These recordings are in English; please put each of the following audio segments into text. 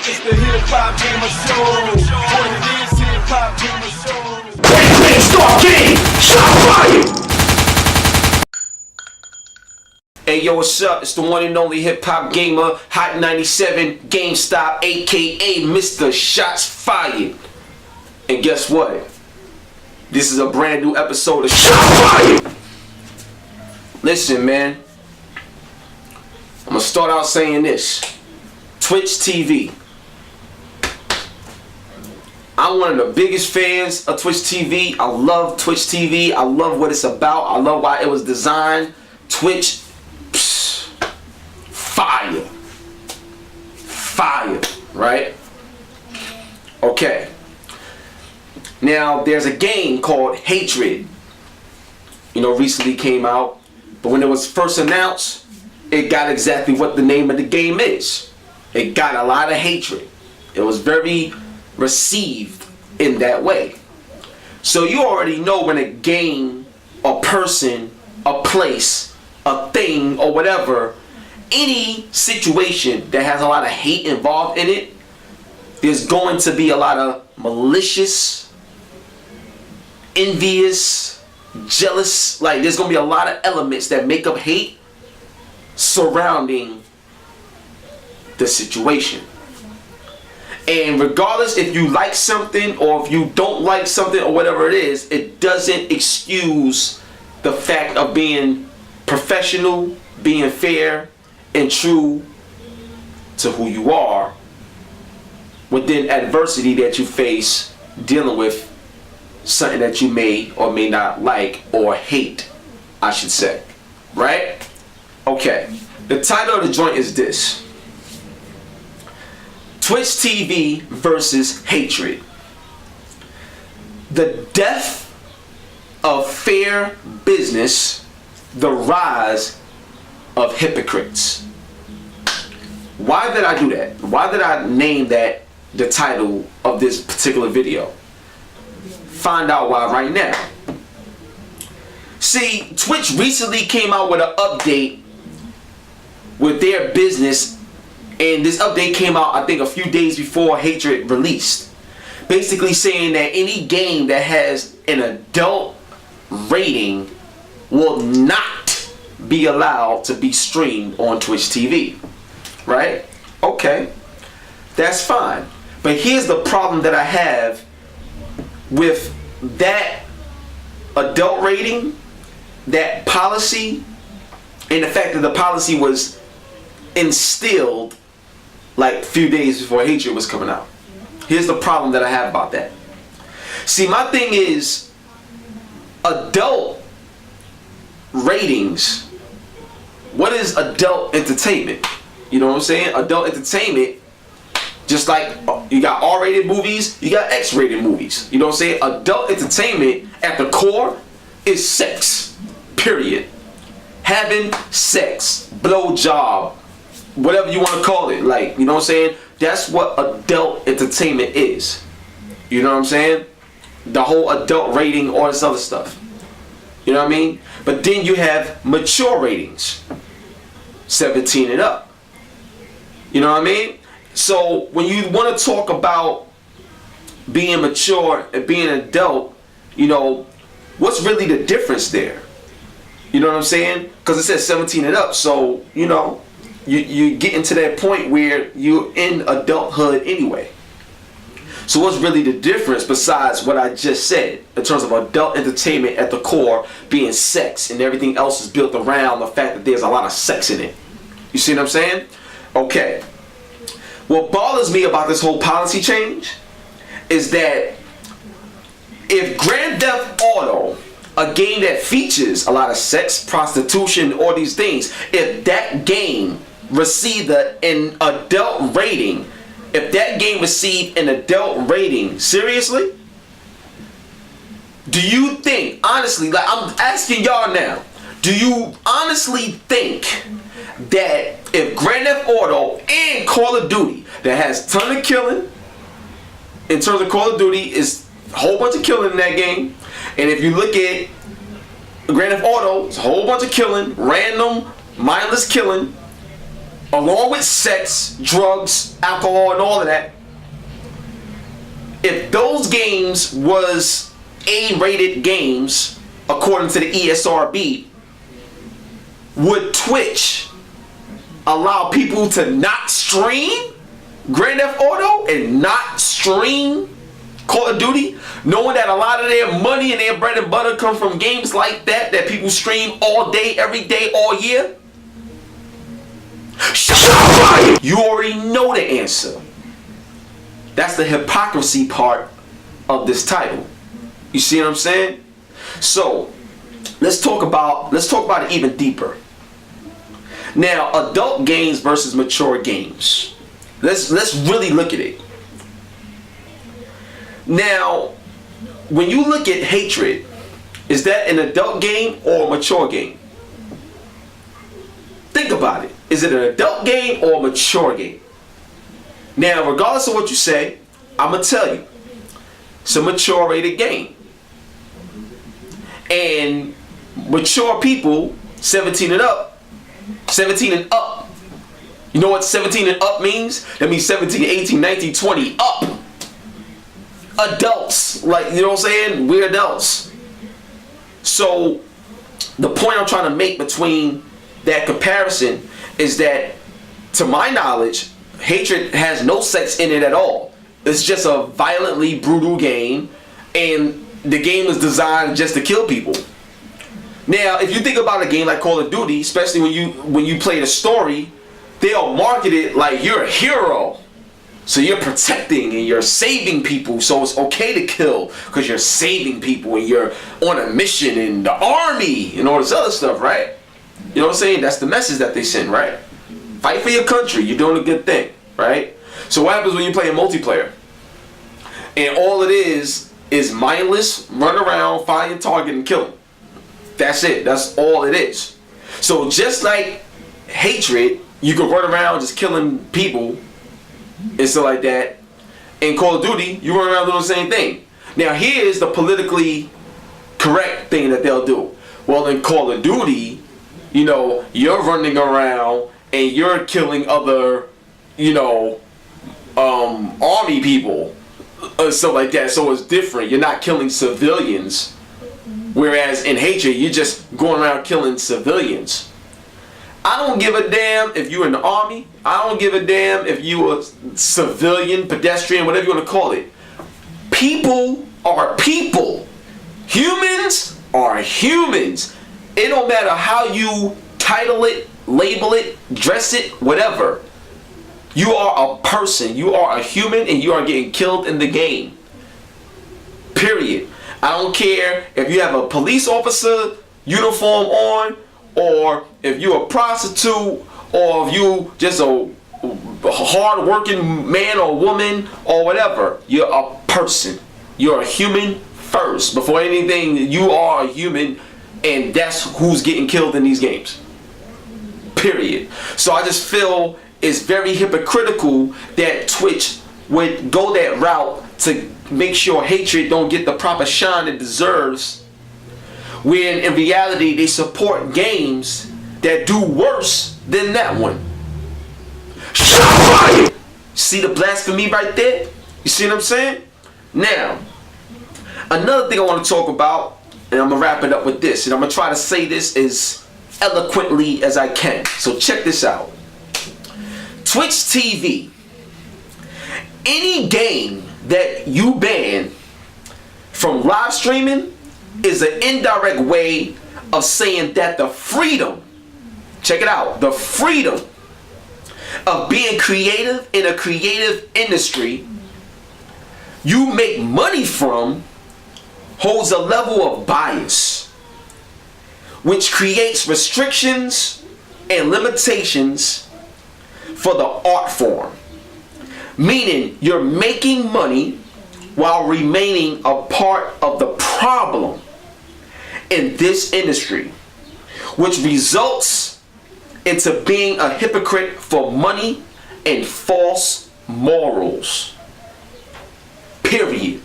It's the HipHopGamer Show. What it is, HipHopGamer Show. Hey, start game! Shot fired! Hey yo, what's up? It's the one and only HipHopGamer, Hot 97, GameStop, aka Mr. Shots Fired. And guess what? This is a brand new episode of Shots Fired! Listen, man. I'm gonna start out saying this. TwitchTV. I'm one of the biggest fans of TwitchTV. I love TwitchTV. I love what it's about. I love why it was designed. Twitch, fire. Fire, right? Okay. Now, there's a game called Hatred. You know, recently came out. But when it was first announced, it got exactly what the name of the game is. It got a lot of hatred. It was very received in that way. So you already know when a game, a person, a place, a thing, or whatever, any situation that has a lot of hate involved in it, there's going to be a lot of malicious, envious, jealous, like there's going to be a lot of elements that make up hate surrounding the situation. And regardless if you like something or if you don't like something or whatever it is, it doesn't excuse the fact of being professional, being fair, and true to who you are within adversity that you face dealing with something that you may or may not like or hate, I should say. Right? Okay. The title of the joint is this: TwitchTV versus Hatred. The death of fair business, the rise of hypocrites. Why did I do that? Why did I name that the title of this particular video? Find out why right now. See, Twitch recently came out with an update with their business, and this update came out I think a few days before Hatred released, basically saying that any game that has an adult rating will not be allowed to be streamed on Twitch TV. Right? Okay, that's fine. But here's the problem that I have with that adult rating, that policy, and the fact that the policy was instilled like a few days before Hatred was coming out. Here's the problem that I have about that. See, my thing is, adult ratings, what is adult entertainment? You know what I'm saying? Adult entertainment, just like you got R-rated movies, you got X-rated movies. You know what I'm saying? Adult entertainment at the core is sex, period. Having sex, blowjob, whatever you want to call it, like, you know what I'm saying? That's what adult entertainment is. You know what I'm saying? The whole adult rating, all this other stuff. You know what I mean? But then you have mature ratings, 17 and up. You know what I mean? So when you want to talk about being mature and being an adult, you know, what's really the difference there? You know what I'm saying? Because it says 17 and up, so, you know, you getting to that point where you're in adulthood anyway. So what's really the difference besides what I just said in terms of adult entertainment at the core being sex, and everything else is built around the fact that there's a lot of sex in it? You see what I'm saying? Okay. What bothers me about this whole policy change is that if Grand Theft Auto, a game that features a lot of sex, prostitution, all these things, if that game received an adult rating, if that game received an adult rating, seriously? Do you think, honestly, like I'm asking y'all now, do you honestly think that if Grand Theft Auto and Call of Duty, that has a ton of killing, in terms of Call of Duty, is a whole bunch of killing in that game, and if you look at Grand Theft Auto, it's a whole bunch of killing, random, mindless killing, along with sex, drugs, alcohol, and all of that, if those games was A-rated games, according to the ESRB, would Twitch allow people to not stream Grand Theft Auto and not stream Call of Duty, knowing that a lot of their money and their bread and butter come from games like that people stream all day, every day, all year? You already know the answer. That's the hypocrisy part of this title. You see what I'm saying? So let's talk about it even deeper. Now, adult games versus mature games. Let's really look at it. Now, when you look at hatred, is that an adult game or a mature game? Think about it. Is it an adult game or a mature game? Now, regardless of what you say, I'm going to tell you, it's a mature rated game. And mature people, 17 and up, you know what 17 and up means? That means 17, 18, 19, 20, up. Adults, like, you know what I'm saying? We're adults. So the point I'm trying to make between that comparison is that, to my knowledge, hatred has no sex in it at all. It's just a violently brutal game, and the game is designed just to kill people. Now, if you think about a game like Call of Duty, especially when you play the story, they'll market it like you're a hero. So you're protecting and you're saving people, so it's okay to kill because you're saving people and you're on a mission in the army and all this other stuff, right? You know what I'm saying? That's the message that they send, right? Fight for your country. You're doing a good thing, right? So what happens when you play a multiplayer? And all it is mindless, run around, find your target and kill them. That's it. That's all it is. So just like hatred, you can run around just killing people and stuff like that. In Call of Duty, you run around doing the same thing. Now here's the politically correct thing that they'll do. Well, in Call of Duty, you know, you're running around and you're killing other, you know, army people and stuff like that. So it's different. You're not killing civilians. Whereas in hatred, you're just going around killing civilians. I don't give a damn if you're in the army. I don't give a damn if you're a civilian, pedestrian, whatever you want to call it. People are people. Humans are humans. It don't matter how you title it, label it, dress it, whatever. You are a person. You are a human and you are getting killed in the game. Period. I don't care if you have a police officer uniform on, or if you're a prostitute, or if you just a hard-working man or woman or whatever. You're a person. You're a human first. Before anything, you are a human, and that's who's getting killed in these games. Period. So I just feel it's very hypocritical that Twitch would go that route to make sure hatred don't get the proper shine it deserves, when in reality they support games that do worse than that one. See the blasphemy right there? You see what I'm saying? Now, another thing I want to talk about, and I'm going to wrap it up with this, and I'm going to try to say this as eloquently as I can. So check this out. TwitchTV. Any game that you ban from live streaming is an indirect way of saying that the freedom, check it out, the freedom of being creative in a creative industry you make money from holds a level of bias, which creates restrictions and limitations for the art form. Meaning you're making money while remaining a part of the problem in this industry, which results into being a hypocrite for money and false morals. Period.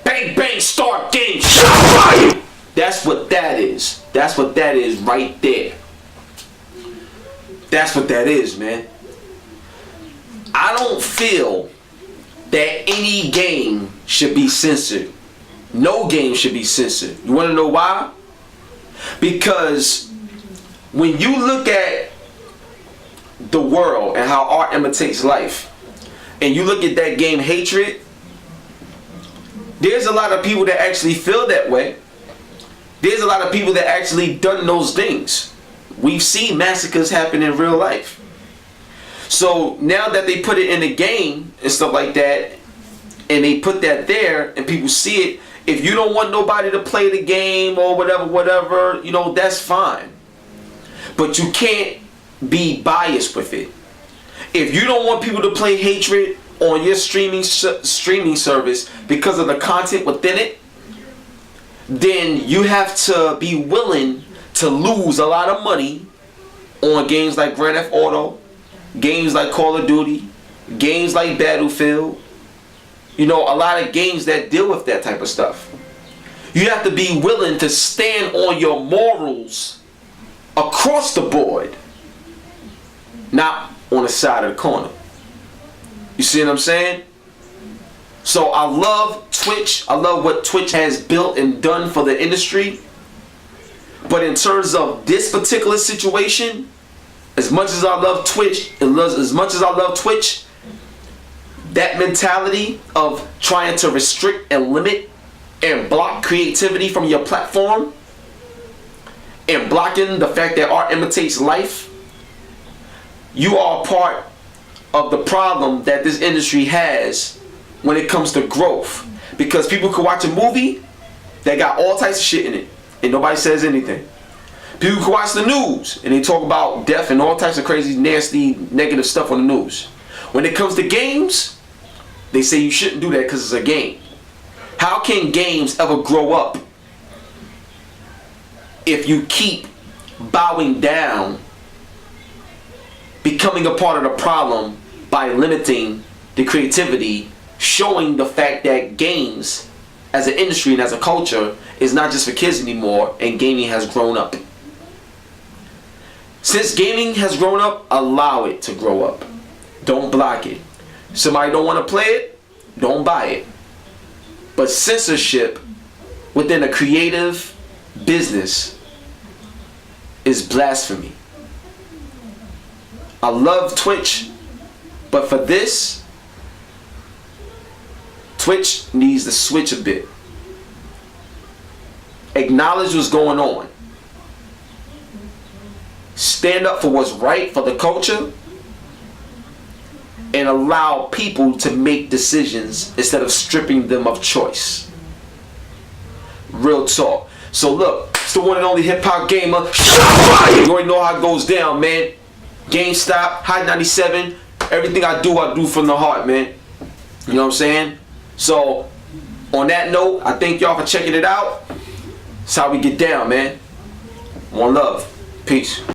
Bang bang start game. That's what that is. That's what that is right there. That's what that is, man. I don't feel that any game should be censored. No game should be censored. You want to know why? Because when you look at the world and how art imitates life, and you look at that game Hatred, there's a lot of people that actually feel that way. There's a lot of people that actually done those things. We've seen massacres happen in real life. So now that they put it in the game and stuff like that, and they put that there and people see it, if you don't want nobody to play the game or whatever, you know, that's fine. But you can't be biased with it. If you don't want people to play Hatred on your streaming service because of the content within it, then you have to be willing to lose a lot of money on games like Grand Theft Auto, games like Call of Duty, games like Battlefield. You know, a lot of games that deal with that type of stuff. You have to be willing to stand on your morals across the board, not on the side of the corner. You see what I'm saying? So I love Twitch. I love what Twitch has built and done for the industry. But in terms of this particular situation, as much as I love Twitch, that mentality of trying to restrict and limit and block creativity from your platform and blocking the fact that art imitates life, you are a part of the problem that this industry has when it comes to growth. Because people can watch a movie that got all types of shit in it and nobody says anything. People can watch the news and they talk about death and all types of crazy, nasty, negative stuff on the news. When it comes to games, they say you shouldn't do that because it's a game. How can games ever grow up if you keep bowing down, becoming a part of the problem by limiting the creativity, showing the fact that games as an industry and as a culture is not just for kids anymore, and gaming has grown up. Since gaming has grown up, allow it to grow up. Don't block it. Somebody don't want to play it, don't buy it. But censorship within a creative business is blasphemy. I love Twitch, but for this, Twitch needs to switch a bit. Acknowledge what's going on. Stand up for what's right for the culture and allow people to make decisions instead of stripping them of choice. Real talk. So look, it's the one and only HipHopGamer. You already know how it goes down, man. GameStop, High 97. Everything I do from the heart, man. You know what I'm saying? So, on that note, I thank y'all for checking it out. That's how we get down, man. One love. Peace.